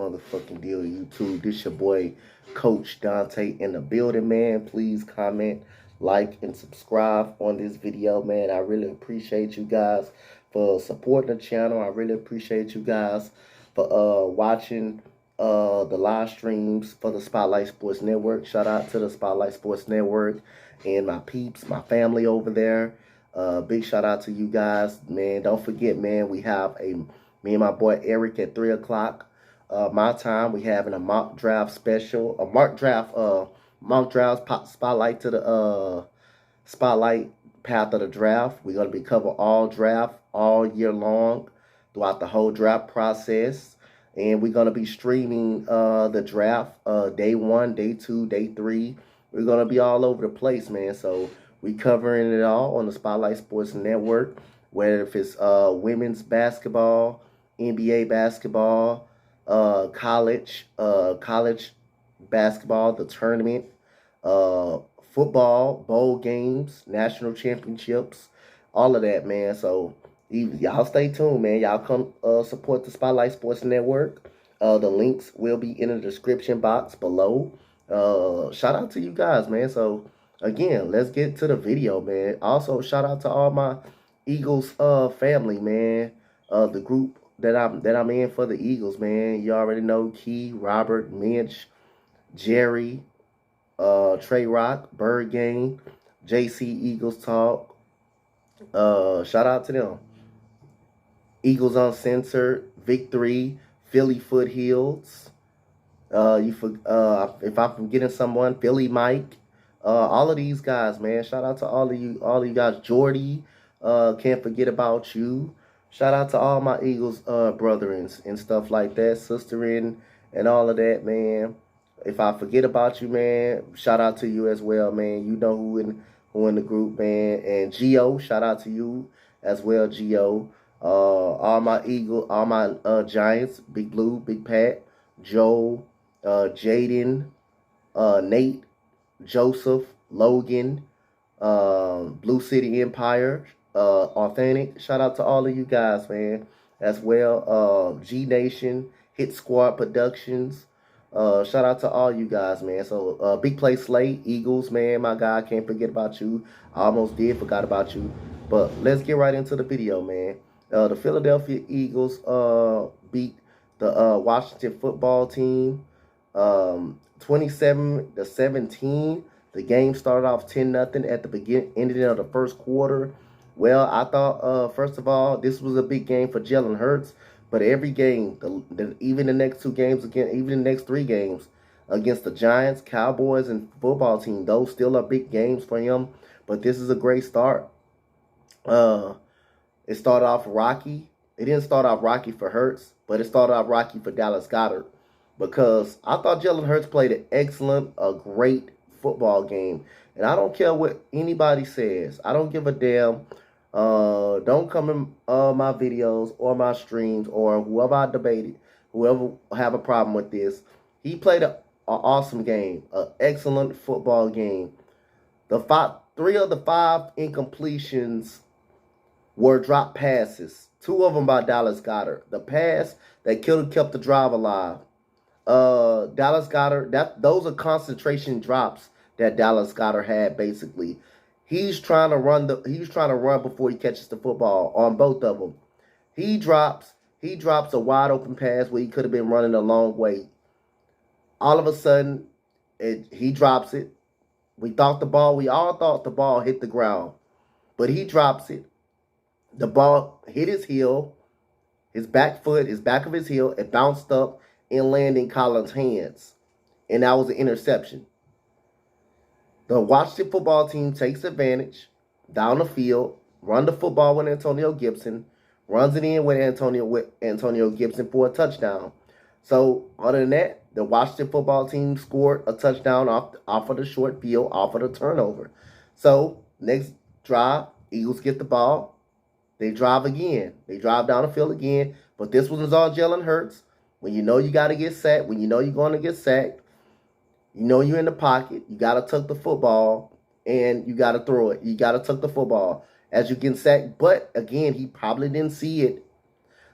motherfucking deal, YouTube. This your boy, Coach Dante in the building, man. Please comment, like, and subscribe on this video, man. I really appreciate you guys for supporting the channel. I really appreciate you guys for watching the live streams for the Spotlight Sports Network. Shout out to the Spotlight Sports Network and my peeps, my family over there. Big shout out to you guys, man. Don't forget, man, we have me and my boy Eric at 3 o'clock my time. We having a mock draft special, a mock draft spotlight to the spotlight path of the draft. We're gonna be cover all draft all year long throughout the whole draft process, and we're gonna be streaming the draft day 1, day 2, day 3. We're gonna be all over the place, man. So we covering it all on the Spotlight Sports Network, whether if it's women's basketball, NBA basketball, college basketball, the tournament, football, bowl games, national championships, all of that, man. So y'all stay tuned, man. Y'all come support the Spotlight Sports Network. The links will be in the description box below. Shout out to you guys, man. So again, let's get to the video, man. Also, shout out to all my Eagles family, man. The group that I'm in for the Eagles, man. You already know Key, Robert, Mitch, Jerry, Trey Rock, Bird Gang, JC Eagles Talk. Shout out to them. Eagles Uncensored, Victory, Philly Foothills. If I'm forgetting someone, Philly Mike. All of these guys, man. Shout out to all of you guys. Jordy, can't forget about you. Shout out to all my Eagles brethren and stuff like that, sisterin and all of that, man. If I forget about you, man, shout out to you as well, man. You know who in the group, man. And Gio, shout out to you as well, Gio. All my Giants, Big Blue, Big Pat, Joe, Jaden, Nate, Joseph, Logan, Blue City Empire, Authentic. Shout out to all of you guys, man, as well. G Nation, Hit Squad Productions. Shout out to all you guys, man. So Big Play Slate, Eagles, man, my guy, can't forget about you. I almost forgot about you. But let's get right into the video, man. The Philadelphia Eagles beat the Washington football team 27-17. The game started off 10-0 at the ending of the first quarter. Well, I thought, first of all, this was a big game for Jalen Hurts. But every game, even the next 2 games, even the next 3 games against the Giants, Cowboys, and football team, those still are big games for him. But this is a great start. It started off rocky. It didn't start off rocky for Hurts, but it started off rocky for Dallas Goedert. Because I thought Jalen Hurts played a great football game. And I don't care what anybody says. I don't give a damn. Don't come in my videos or my streams or whoever I debated, whoever have a problem with this. He played an awesome game, an excellent football game. 3 of the 5 incompletions were drop passes. 2 of them by Dallas Goedert. The pass that could have kept the drive alive. Dallas Goedert, those are concentration drops that Dallas Goedert had basically. He's trying to run before he catches the football on both of them. He drops a wide open pass where he could have been running a long way. All of a sudden, he drops it. We all thought the ball hit the ground, but he drops it. The ball hit his heel, his back of his heel. It bounced up and landed in Collins' hands, and that was an interception. The Washington football team takes advantage down the field, run the football with Antonio Gibson, runs it in with Antonio Gibson for a touchdown. So other than that, the Washington football team scored a touchdown off of the short field, off of the turnover. So next drive, Eagles get the ball. They drive again. They drive down the field again. But this one is all Jalen Hurts. When you know you got to get sacked, when you know you're going to get sacked, you know you're in the pocket, you got to tuck the football, and you got to throw it. You got to tuck the football as you get sacked. But, again, he probably didn't see it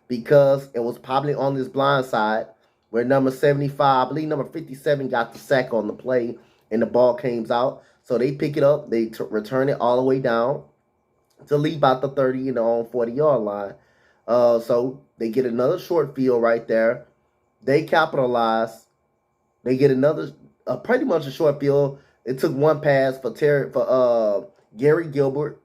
because it was probably on this blind side where number 75, I believe number 57, got the sack on the play, and the ball came out. So they pick it up, they return it all the way down to leave about the 30, on 40-yard line. So they get another short field right there. They capitalize. They get another, pretty much a short field. It took one pass for Gary Gilbert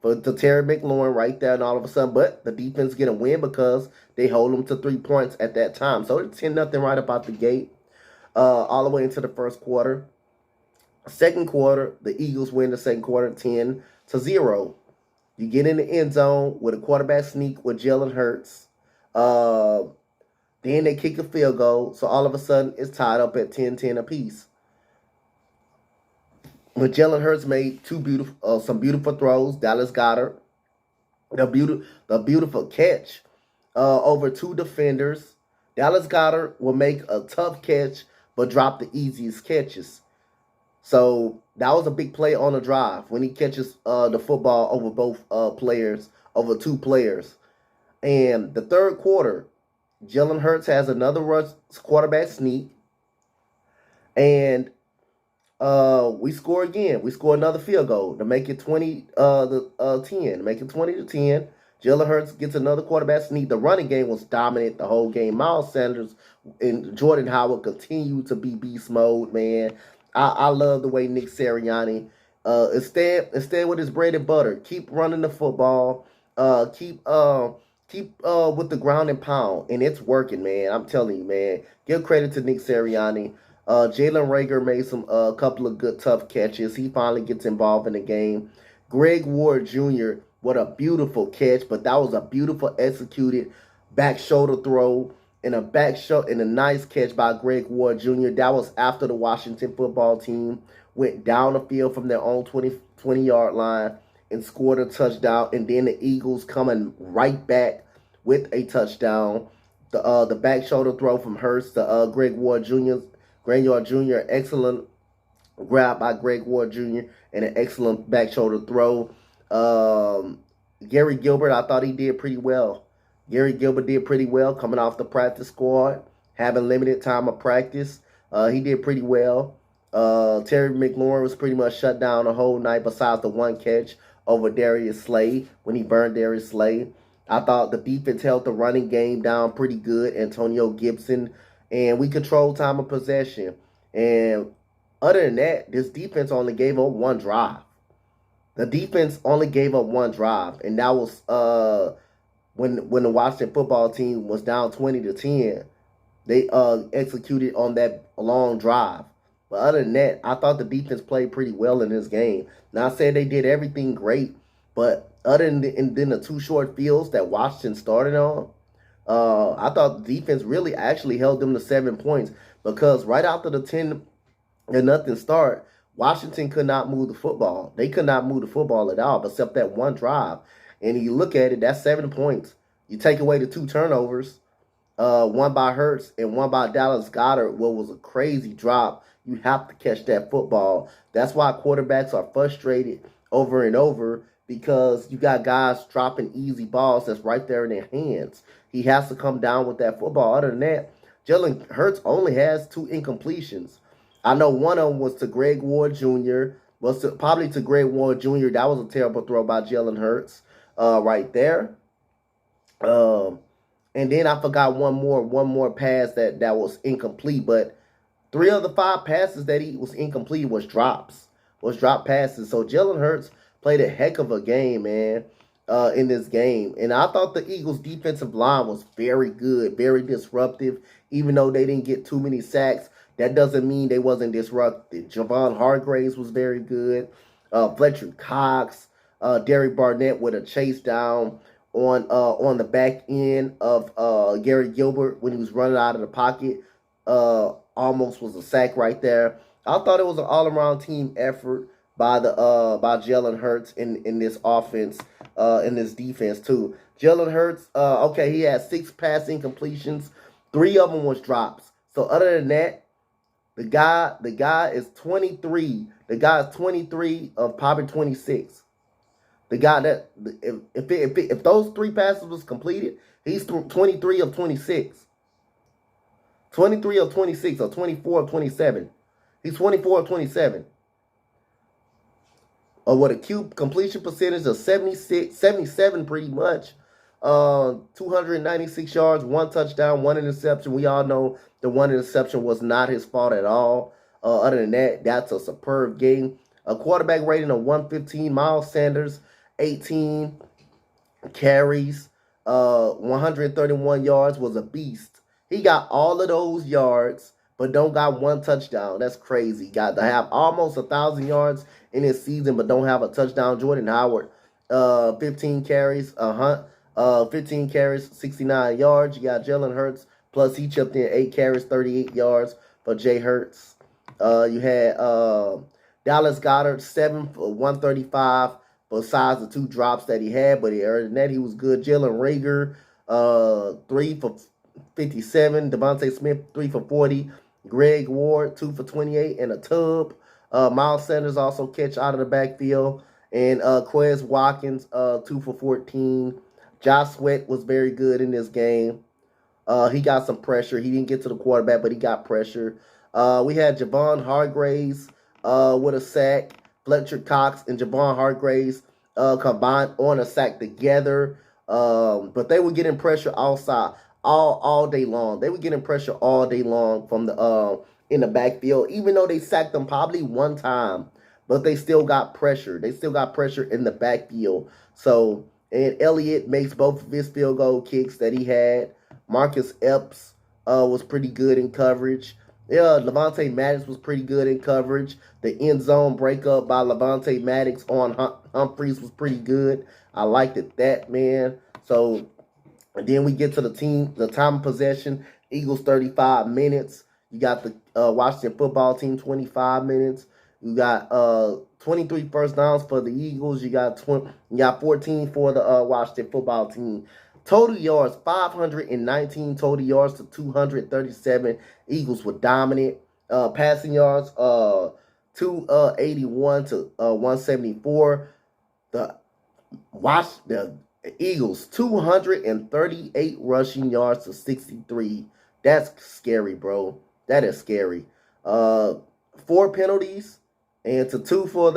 to Terry McLaurin right there, and all of a sudden, but the defense get a win because they hold them to 3 points at that time. So it's 10-0 right about the gate, all the way into the first quarter. Second quarter, the Eagles win the second quarter 10-0. You get in the end zone with a quarterback sneak with Jalen Hurts. Then they kick a field goal, so all of a sudden it's tied up at 10-10 apiece. But Jalen Hurts made some beautiful throws. Dallas Goedert, the beautiful catch over 2 defenders. Dallas Goedert will make a tough catch, but drop the easiest catches. So that was a big play on the drive when he catches the football over both players, over 2 players. And the third quarter, Jalen Hurts has another rush quarterback sneak, and we score again. We score another field goal to make it 20-10. Make it 20-10. Jalen Hurts gets another quarterback sneak. The running game was dominant the whole game. Miles Sanders and Jordan Howard continue to be beast mode, man. I love the way Nick Sirianni instead with his bread and butter. Keep running the football. Keep with the ground and pound, and it's working, man. I'm telling you, man. Give credit to Nick Sirianni. Jalen Reagor made a couple of good, tough catches. He finally gets involved in the game. Greg Ward Jr., what a beautiful catch, but that was a beautiful executed back shoulder throw and a nice catch by Greg Ward Jr. That was after the Washington football team went down the field from their own 20-yard line and scored a touchdown, and then the Eagles coming right back with a touchdown. The back shoulder throw from Hurts to Greg Ward Jr. Excellent grab by Greg Ward Jr. and an excellent back shoulder throw. Gary Gilbert, I thought he did pretty well. Gary Gilbert did pretty well coming off the practice squad, having limited time of practice. He did pretty well. Terry McLaurin was pretty much shut down the whole night besides the one catch over Darius Slay when he burned Darius Slay. I thought the defense held the running game down pretty good, Antonio Gibson, and we controlled time of possession. And other than that, this defense only gave up one drive. The defense only gave up one drive, and that was when the Washington football team was down 20-10. They executed on that long drive. But other than that, I thought the defense played pretty well in this game. Not saying they did everything great, but other than the 2 short fields that Washington started on, I thought the defense really actually held them to 7 points, because right after the 10-0 start, Washington could not move the football. They could not move the football at all, except that one drive. And you look at it, that's 7 points. You take away the 2 turnovers, one by Hurts and one by Dallas Goedert, what was a crazy drop. You have to catch that football. That's why quarterbacks are frustrated over and over, because you got guys dropping easy balls that's right there in their hands. He has to come down with that football. Other than that, Jalen Hurts only has 2 incompletions. I know one of them was to Greg Ward Jr. Probably to Greg Ward Jr. That was a terrible throw by Jalen Hurts right there. And then I forgot one more pass that was incomplete. But 3 of the 5 passes that he was incomplete was drop passes. So Jalen Hurts played a heck of a game, man, in this game. And I thought the Eagles' defensive line was very good, very disruptive. Even though they didn't get too many sacks, that doesn't mean they wasn't disruptive. Javon Hargraves was very good. Fletcher Cox, Derek Barnett with a chase down on the back end of Gary Gilbert when he was running out of the pocket. Almost was a sack right there. I thought it was an all-around team effort by Jalen Hurts in this offense, in this defense too. Jalen Hurts, okay, he had 6 pass incompletions. 3 of them was drops. So other than that, the guy is 23. The guy is 23 of probably 26. The guy that if those 3 passes was completed, he's 23 of 26. 23 of 26 or 24 of 27. He's 24 of 27. With a completion percentage of 77 pretty much. 296 yards, 1 touchdown, 1 interception. We all know the 1 interception was not his fault at all. Other than that, that's a superb game. A quarterback rating of 115. Miles Sanders, 18 carries, 131 yards, was a beast. He got all of those yards, but don't got 1 touchdown. That's crazy. Got to have almost 1,000 yards in his season, but don't have a touchdown. Jordan Howard, 15 carries, 15 carries, 69 yards. You got Jalen Hurts, plus he chipped in 8 carries, 38 yards for Jay Hurts. You had Dallas Goedert, 7 for 135, besides the 2 drops that he had, but other than that, he was good. Jalen Reagor, 3 for 57. Devontae Smith, 3 for 40. Greg Ward, 2 for 28, and a tub. Miles Sanders also catch out of the backfield. And Quez Watkins, 2 for 14. Josh Sweat was very good in this game. He got some pressure. He didn't get to the quarterback, but he got pressure. We had Javon Hargraves with a sack. Fletcher Cox and Javon Hargraves combined on a sack together. But they were getting pressure outside all day long. They were getting pressure all day long from the in the backfield, even though they sacked them probably 1 time, but they still got pressure. They still got pressure in the backfield. So, and Elliott makes both of his field goal kicks that he had. Marcus Epps was pretty good in coverage. Yeah, Levante Maddox was pretty good in coverage. The end zone breakup by Levante Maddox on Humphreys was pretty good. I liked it, that, man. So, and then we get to the time of possession. Eagles 35 minutes. You got the Washington football team 25 minutes. You got 23 first downs for the Eagles. You got 14 for the Washington football team. Total yards, 519 total yards to 237. Eagles were dominant. Passing yards, 281 to 174. The Eagles, 238 rushing yards to 63. That's scary, bro. That is scary. 4 penalties and to 2 for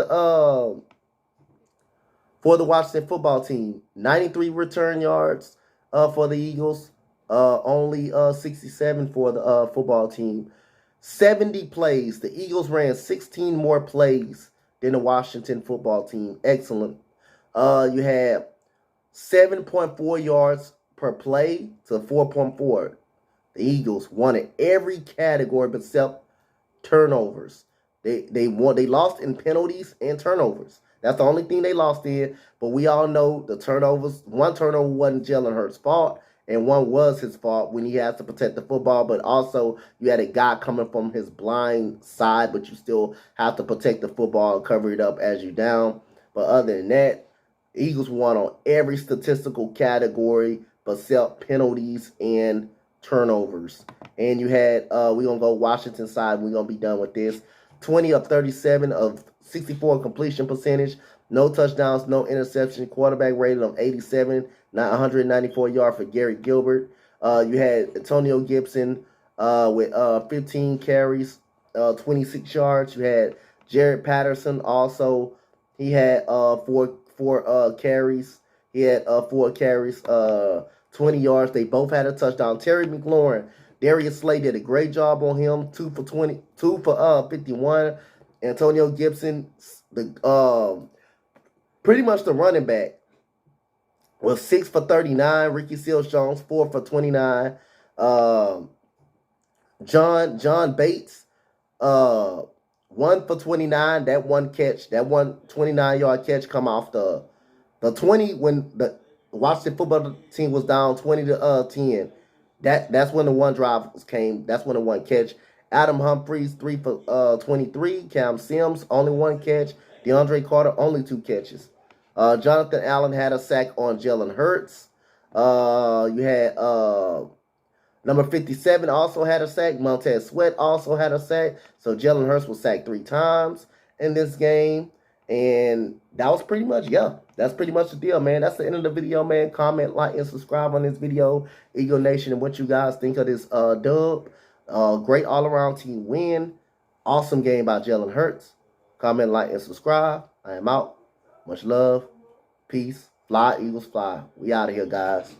the Washington football team. 93 return yards for the Eagles. Only 67 for the football team. 70 plays. The Eagles ran 16 more plays than the Washington football team. Excellent. You had 7.4 yards per play to 4.4. The Eagles won in every category except turnovers. They lost in penalties and turnovers. That's the only thing they lost in. But we all know the turnovers. 1 turnover wasn't Jalen Hurts' fault, and 1 was his fault when he has to protect the football. But also, you had a guy coming from his blind side, but you still have to protect the football and cover it up as you down. But other than that, Eagles won on every statistical category except penalties and turnovers. And you had, we're going to go Washington side. We're going to be done with this. 20 of 37 of 64 completion percentage. No touchdowns, no interception. Quarterback rating of 87, 194 yards for Gary Gilbert. You had Antonio Gibson with 15 carries, 26 yards. You had Jared Patterson also. He had four carries. He had 4 carries, 20 yards. They both had a touchdown. Terry McLaurin, Darius Slay did a great job on him. 2 for 51. Antonio Gibson, pretty much the running back, was 6 for 39. Ricky Seals-Jones, 4 for 29. John Bates, 1 for 29. That one 29-yard catch come off the 20 when the Washington football team was down 20 to 10. That's when the one drive came. That's when the one catch. Adam Humphries, 3 for 23. Cam Sims, only 1 catch. DeAndre Carter, only 2 catches. Jonathan Allen had a sack on Jalen Hurts. You had number 57 also had a sack. Montez Sweat also had a sack. So Jalen Hurts was sacked 3 times in this game. And that was pretty much, that's pretty much the deal, man. That's the end of the video, man. Comment, like, and subscribe on this video. Eagle Nation, and what you guys think of this dub. Great all-around team win. Awesome game by Jalen Hurts. Comment, like, and subscribe. I am out. Much love. Peace. Fly, Eagles, fly. We out of here, guys.